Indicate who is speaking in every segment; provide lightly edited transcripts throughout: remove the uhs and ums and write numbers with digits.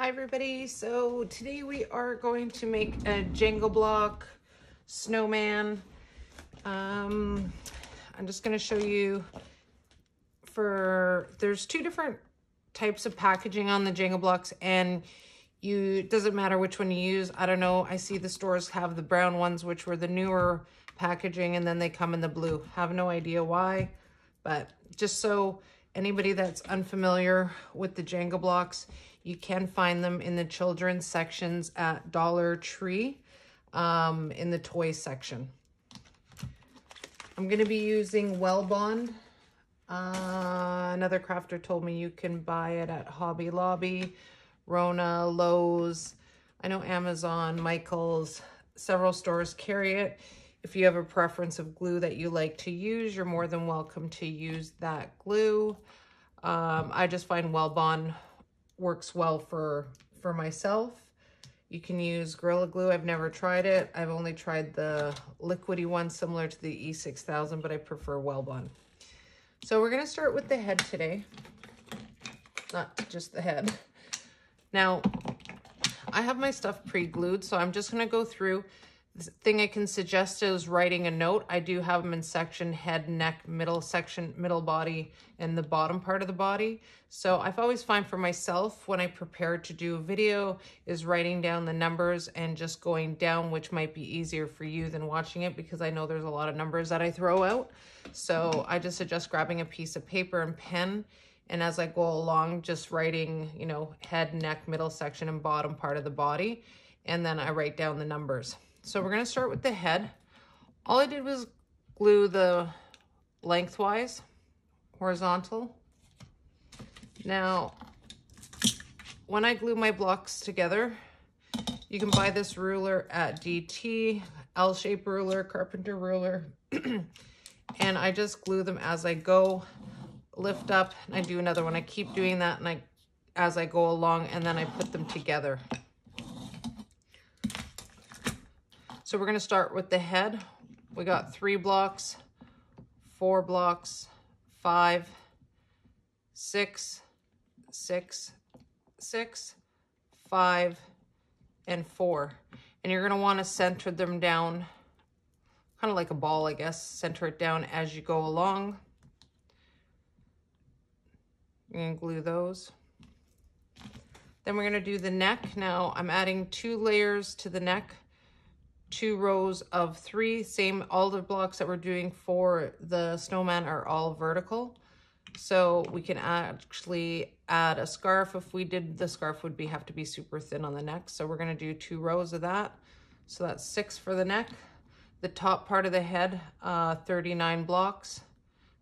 Speaker 1: Hi everybody, so today we are going to make a Jenga block snowman. I'm just going to show you there's two different types of packaging on the Jenga blocks, and it doesn't matter which one you use. I don't know, I see the stores have the brown ones, which were the newer packaging, and then they come in the blue. Have no idea why, but just so anybody that's unfamiliar with the Jenga blocks, you can find them in the children's sections at Dollar Tree, in the toy section. I'm going to be using Well Bond. Another crafter told me you can buy it at Hobby Lobby, Rona, Lowe's. I know Amazon, Michael's, several stores carry it. If you have a preference of glue that you like to use, you're more than welcome to use that glue. I just find Well Bond works well for myself. You can use Gorilla Glue. I've never tried it. I've only tried the liquidy one similar to the E6000, but I prefer Well Bond. So we're going to start with the head today, not just the head. Now, I have my stuff pre-glued, so I'm just going to go through. The thing I can suggest is writing a note. I do have them in section head, neck, middle section, middle body, and the bottom part of the body. So I've always find for myself when I prepare to do a video is writing down the numbers and just going down, which might be easier for you than watching it, because I know there's a lot of numbers that I throw out. So I just suggest grabbing a piece of paper and pen, and as I go along, just writing, you know, head, neck, middle section, and bottom part of the body. And then I write down the numbers. So we're going to start with the head. All I did was glue the lengthwise, horizontal. Now, when I glue my blocks together, you can buy this ruler at DT, L-shape ruler, carpenter ruler, and I just glue them as I go, lift up, and I do another one. I keep doing that, and as I go along, and then I put them together. So we're going to start with the head. We got 3 blocks, 4 blocks, 5, 6, 6, 6, 5, and 4. And you're going to want to center them down, kind of like a ball, I guess. Center it down as you go along. You're going to glue those. Then we're going to do the neck. Now I'm adding 2 layers to the neck. 2 rows of 3, same, all the blocks that we're doing for the snowman are all vertical. So we can actually add a scarf. If we did, the scarf would have to be super thin on the neck. So we're going to do 2 rows of that. So that's 6 for the neck. The top part of the head, 39 blocks,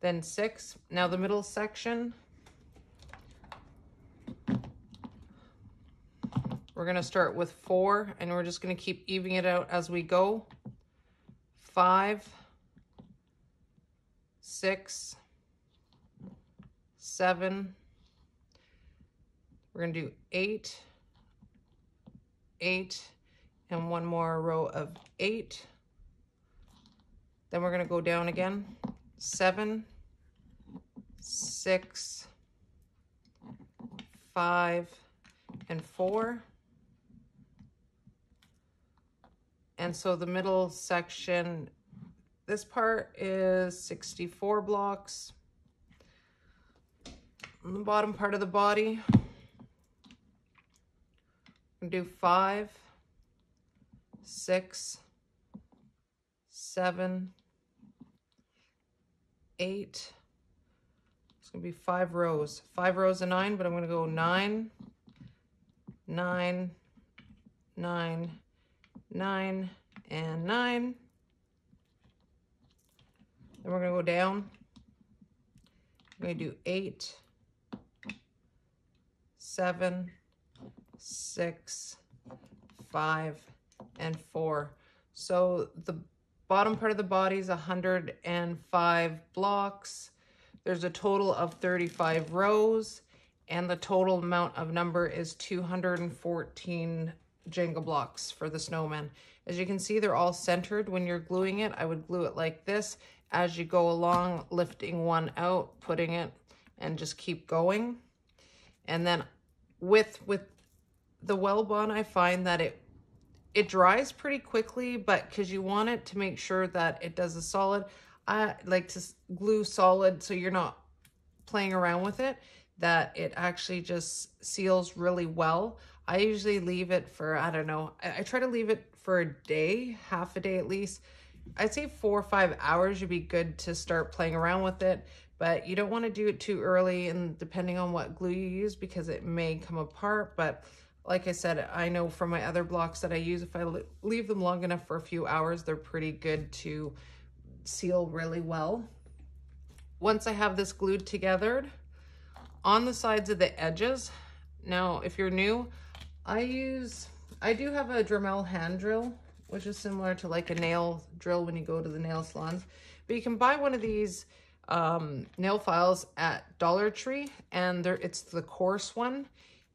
Speaker 1: then 6. Now the middle section, we're going to start with 4, and we're just going to keep evening it out as we go. 5, 6, 7. We're going to do 8, 8, and 1 more row of 8. Then we're going to go down again. 7, 6, 5, and 4. And so the middle section, this part is 64 blocks. On the bottom part of the body, I'm gonna do 5, 6, 7, 8. It's gonna be 5 rows. 5 rows of 9, but I'm gonna go 9, 9, 9, 9, and 9. Then we're going to go down. I'm going to do 8, 7, 6, 5, and 4. So the bottom part of the body is 105 blocks. There's a total of 35 rows, and the total amount of number is 214 Jenga blocks for the snowman. As you can see, they're all centered. When you're gluing it, I would glue it like this as you go along, lifting one out, putting it, and just keep going. And then with the Well Bond, I find that it dries pretty quickly, but because you want it to make sure that it does a solid, I like to glue solid so you're not playing around with it, that it actually just seals really well. I usually leave it for, I don't know, I try to leave it for a day, half a day at least. I'd say 4 or 5 hours, you'd be good to start playing around with it, but you don't want to do it too early, and depending on what glue you use, because it may come apart. But like I said, I know from my other blocks that I use, if I leave them long enough for a few hours, they're pretty good to seal really well. Once I have this glued together, on the sides of the edges, now if you're new, I do have a Dremel hand drill, which is similar to like a nail drill when you go to the nail salons, but you can buy one of these nail files at Dollar Tree, and it's the coarse one,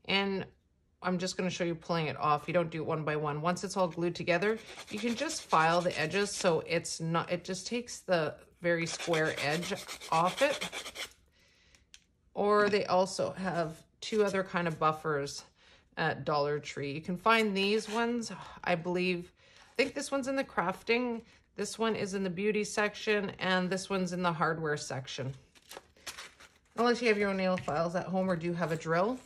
Speaker 1: and I'm just going to show you pulling it off. You don't do it one by one. Once it's all glued together, you can just file the edges so it's not, it just takes the very square edge off it. Or they also have 2 other kind of buffers at Dollar Tree. You can find these ones, I think this one's in the crafting, this one is in the beauty section, and this one's in the hardware section. Unless you have your own nail files at home or do have a drill.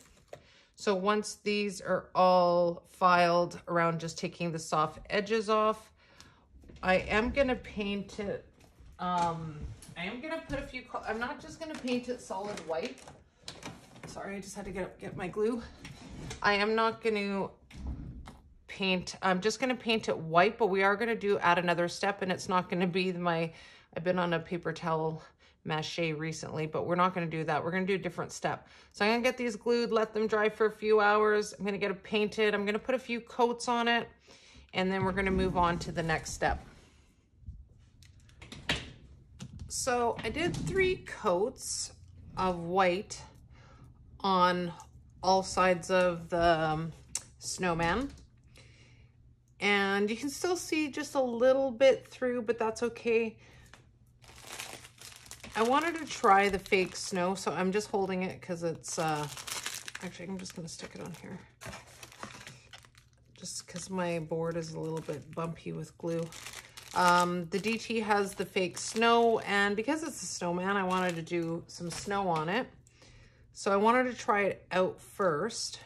Speaker 1: So once these are all filed around just taking the soft edges off, I am gonna paint it, I am gonna put a few, I'm not just gonna paint it solid white. Sorry, I just had to get my glue. I am not gonna paint, I'm just gonna paint it white, but we are gonna add another step, and it's not gonna be I've been on a paper towel mache recently, but we're not going to do that. We're going to do a different step. So I'm going to get these glued, let them dry for a few hours. I'm going to get it painted. I'm going to put a few coats on it, and then we're going to move on to the next step. So I did 3 coats of white on all sides of the snowman. And you can still see just a little bit through, but that's okay. I wanted to try the fake snow, so I'm just holding it because it's, actually I'm just going to stick it on here. Just because my board is a little bit bumpy with glue. The DT has the fake snow, and because it's a snowman, I wanted to do some snow on it. So I wanted to try it out first.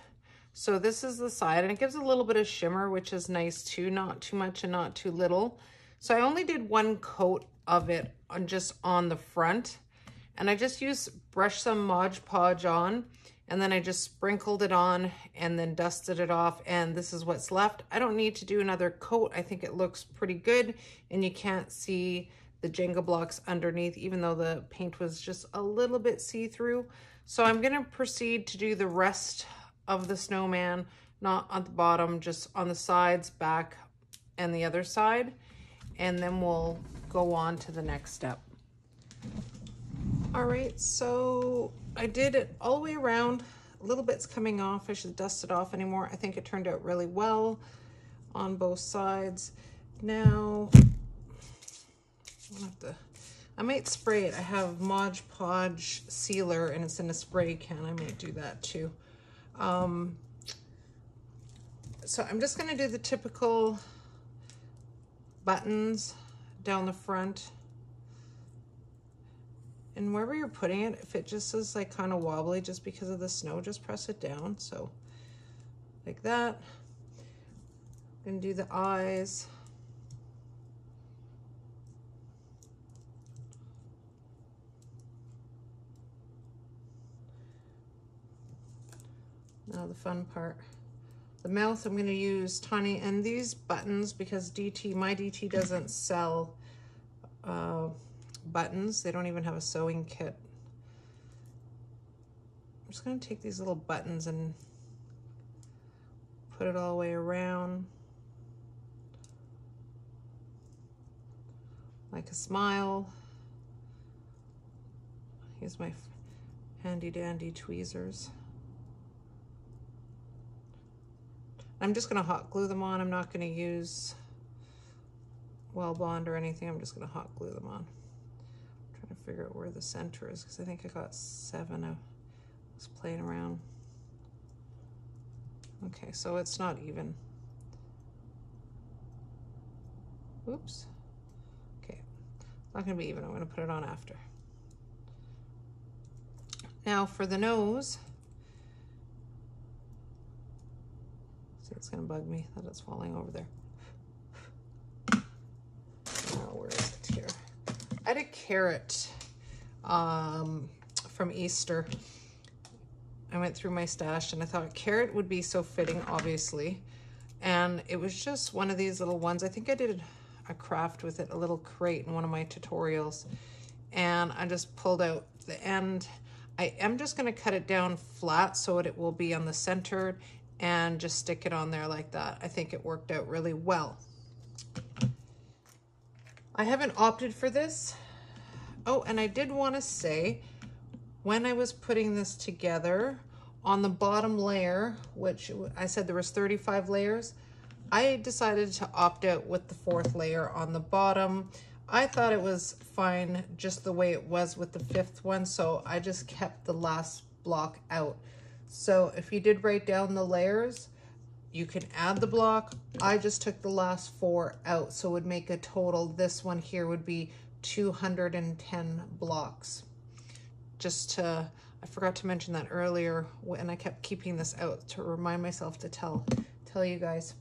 Speaker 1: So this is the side, and it gives a little bit of shimmer, which is nice too, not too much and not too little. So I only did 1 coat of it just on the front, and I just brushed some Mod Podge on, and then I just sprinkled it on and then dusted it off, and this is what's left. I don't need to do another coat. I think it looks pretty good, and you can't see the Jenga blocks underneath, even though the paint was just a little bit see-through. So I'm going to proceed to do the rest of the snowman, not on the bottom, just on the sides, back, and the other side, and then we'll go on to the next step. All right, so I did it all the way around. A little bit's coming off. I should dust it off anymore. I think it turned out really well on both sides. Now, I might spray it. I have Mod Podge sealer, and it's in a spray can. I might do that too. So I'm just gonna do the typical buttons down the front, and wherever you're putting it, if it just is like kind of wobbly just because of the snow, just press it down. So like that. I'm gonna do the eyes. Now the fun part. The mouth, I'm going to use tiny, and these buttons, because my DT doesn't sell buttons. They don't even have a sewing kit. I'm just going to take these little buttons and put it all the way around. Like a smile. Here's my handy dandy tweezers. I'm just going to hot glue them on. I'm not going to use Well Bond or anything. I'm just going to hot glue them on. I'm trying to figure out where the center is, because I think I got 7. I was playing around. Okay, so it's not even. Oops. Okay, not gonna be even. I'm gonna put it on after. Now for the nose, see, it's gonna bug me that it's falling over there. Oh, where is it here? I had a carrot from Easter. I went through my stash and I thought carrot would be so fitting, obviously. And it was just one of these little ones. I think I did a craft with it, a little crate in one of my tutorials. And I just pulled out the end. I am just gonna cut it down flat so it will be on the center and just stick it on there like that. I think it worked out really well. I haven't opted for this. Oh, and I did want to say, when I was putting this together, on the bottom layer, which I said there was 35 layers, I decided to opt out with the 4th layer on the bottom. I thought it was fine just the way it was with the 5th one, so I just kept the last block out. So if you did write down the layers, you can add the block. I just took the last 4 out, so it would make a total. This one here would be 210 blocks. Just to, I forgot to mention that earlier, and I kept keeping this out to remind myself to tell you guys.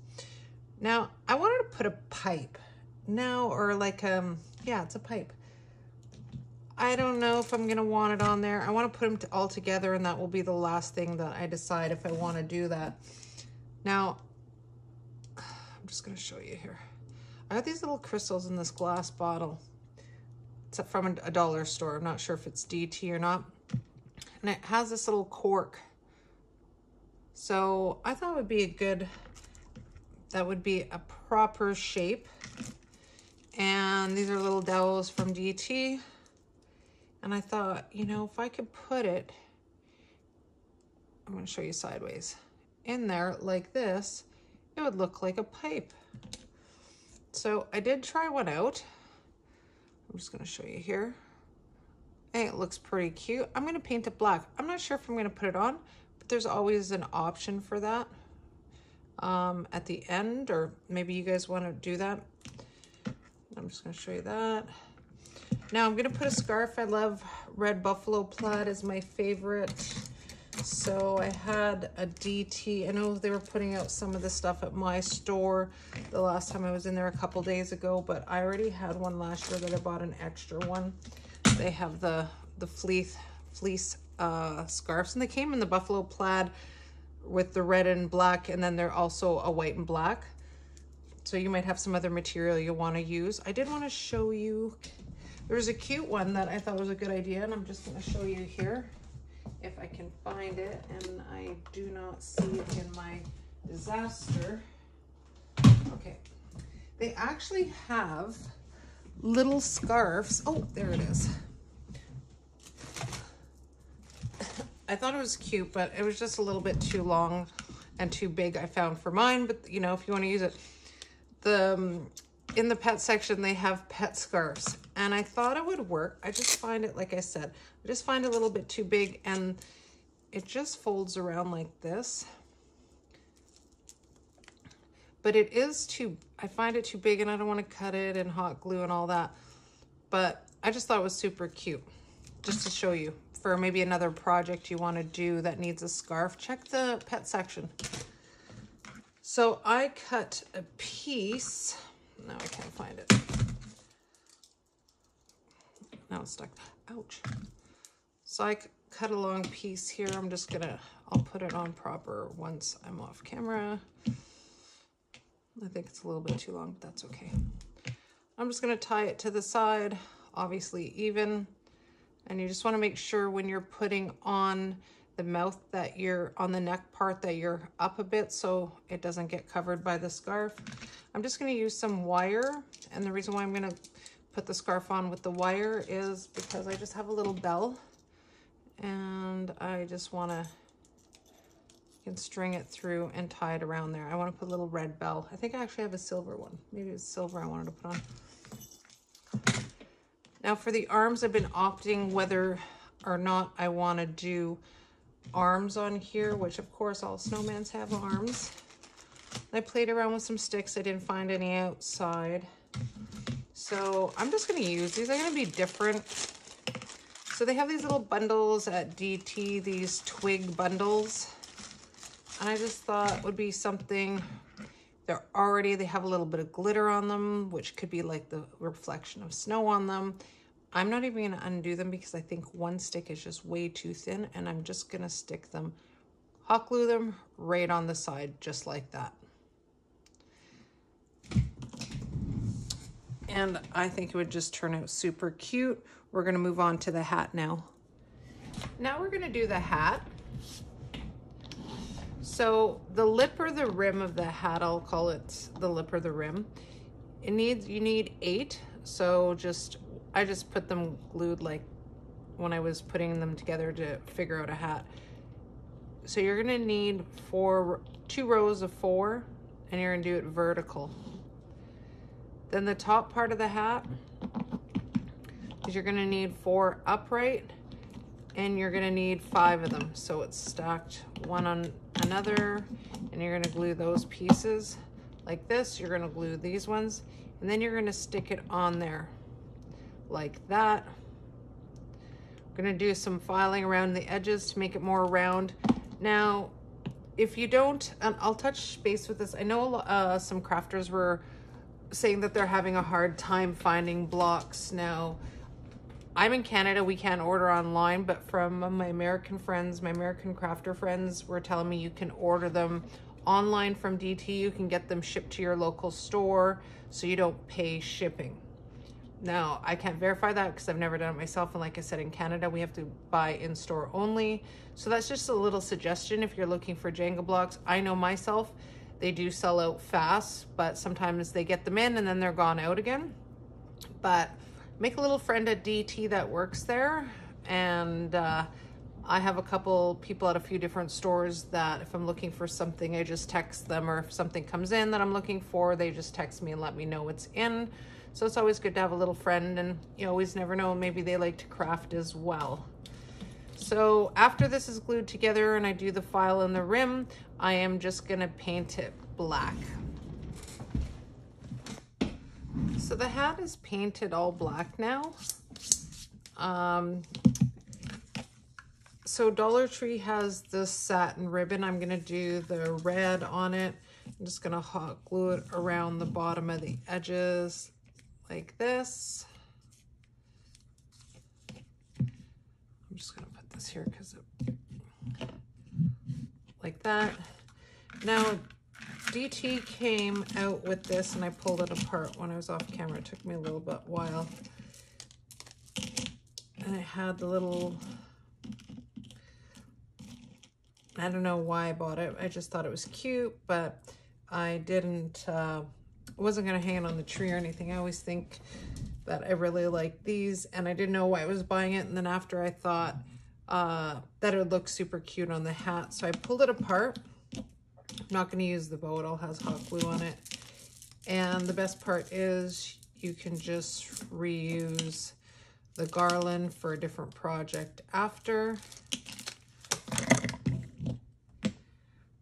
Speaker 1: Now, I wanted to put a pipe now, or like, yeah, it's a pipe. I don't know if I'm gonna want it on there. I want to put them all together, and that will be the last thing that I decide if I want to do that. Now, I'm just gonna show you here. I got these little crystals in this glass bottle. It's from a dollar store. I'm not sure if it's DT or not. And it has this little cork. So I thought it would be a good, that would be a proper shape. And these are little dowels from DT. And I thought, you know, if I could put it, I'm gonna show you sideways, in there like this, it would look like a pipe. So I did try one out. I'm just gonna show you here. Hey, it looks pretty cute. I'm gonna paint it black. I'm not sure if I'm gonna put it on, but there's always an option for that at the end, or maybe you guys wanna do that. I'm just gonna show you that. Now I'm gonna put a scarf. I love red buffalo plaid is my favorite. So I had a DT. I know they were putting out some of the stuff at my store the last time I was in there a couple days ago, but I already had one last year that I bought an extra one. They have the fleece scarves, and they came in the buffalo plaid with the red and black, and then they're also a white and black. So you might have some other material you want to use. I did want to show you, there's a cute one that I thought was a good idea, and I'm just going to show you here if I can find it, and I do not see it in my disaster. Okay, they actually have little scarves. Oh, there it is. I thought it was cute, but it was just a little bit too long and too big, I found, for mine. But you know, if you want to use it, in the pet section they have pet scarves, and I thought it would work. I just find it, like I said, I just find it a little bit too big, and it just folds around like this. But it is too, I find it too big, and I don't want to cut it and hot glue and all that. But I just thought it was super cute, just to show you for maybe another project you want to do that needs a scarf. Check the pet section. So I cut a piece. Now I can't find it. Now it's stuck. Ouch. So I cut a long piece here. I'm just gonna, I'll put it on proper once I'm off camera. I think it's a little bit too long, but that's okay. I'm just gonna tie it to the side, obviously even. And you just wanna make sure when you're putting on the mouth that you're on the neck part that you're up a bit so it doesn't get covered by the scarf. I'm just gonna use some wire, and the reason why I'm gonna put the scarf on with the wire is because I just have a little bell, and I just wanna, you can string it through and tie it around there. I wanna put a little red bell. I think I actually have a silver one. Maybe it's silver I wanted to put on. Now for the arms, I've been opting whether or not I wanna do arms on here, which of course all snowmans have arms. I played around with some sticks. I didn't find any outside. So I'm just going to use these. They're going to be different. So they have these little bundles at DT, these twig bundles. And I just thought it would be something. They have a little bit of glitter on them, which could be like the reflection of snow on them. I'm not even going to undo them because I think one stick is just way too thin, and I'm just going to stick them, hot glue them right on the side, just like that. And I think it would just turn out super cute. We're going to move on to the hat now. Now we're going to do the hat. So the lip or the rim of the hat, I'll call it the lip or the rim. You need 8. So I just put them glued like when I was putting them together to figure out a hat. So you're going to need 2 rows of 4, and you're going to do it vertical. Then the top part of the hat is you're going to need 4 upright, and you're going to need 5 of them. So it's stacked one on another, and you're going to glue those pieces like this. You're going to glue these ones, and then you're going to stick it on there like that. I'm going to do some filing around the edges to make it more round. Now, if you don't, I'll touch base with this. I know some crafters were saying that they're having a hard time finding blocks. Now, I'm in Canada, we can't order online, but from my American friends, my American crafter friends were telling me you can order them online from DT. You can get them shipped to your local store so you don't pay shipping. Now, I can't verify that because I've never done it myself. And like I said, in Canada, we have to buy in-store only. So that's just a little suggestion if you're looking for Jenga blocks. I know myself, they do sell out fast, but sometimes they get them in and then they're gone out again. But make a little friend at DT that works there. And I have a couple people at a few different stores that if I'm looking for something, I just text them, or if something comes in that I'm looking for, they just text me and let me know it's in. So it's always good to have a little friend, and you always never know, maybe they like to craft as well. So after this is glued together and I do the file and the rim, I am just gonna paint it black. So the hat is painted all black now. So Dollar Tree has this satin ribbon. I'm gonna do the red on it. I'm just gonna hot glue it around the bottom of the edges like this. I'm just gonna put this here because like that. Now DT came out with this and I pulled it apart when I was off camera. It took me a little bit while. And it had the little, I don't know why I bought it. I just thought it was cute, but I didn't, wasn't gonna hang it on the tree or anything. I always think that I really like these, and I didn't know why I was buying it. And then after I thought that it would look super cute on the hat. So I pulled it apart. I'm not gonna use the bow, it all has hot glue on it. And the best part is you can just reuse the garland for a different project after.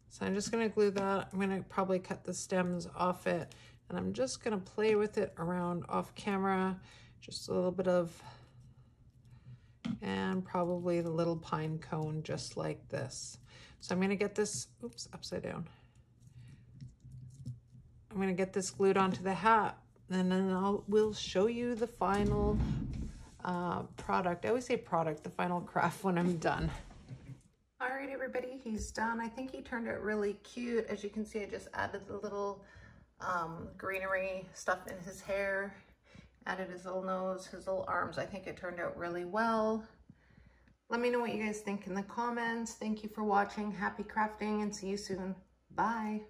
Speaker 1: So I'm just gonna glue that. I'm gonna probably cut the stems off it, and I'm just gonna play with it around off camera, just a little bit of, and probably the little pine cone just like this. So I'm gonna get this, oops, upside down. I'm gonna get this glued onto the hat, and then we'll show you the final product. I always say product, the final craft when I'm done. All right, everybody, he's done. I think he turned out really cute. As you can see, I just added the little greenery stuff in his hair, added his little nose, his little arms. I think it turned out really well. Let me know what you guys think in the comments. Thank you for watching. Happy crafting, and see you soon. Bye.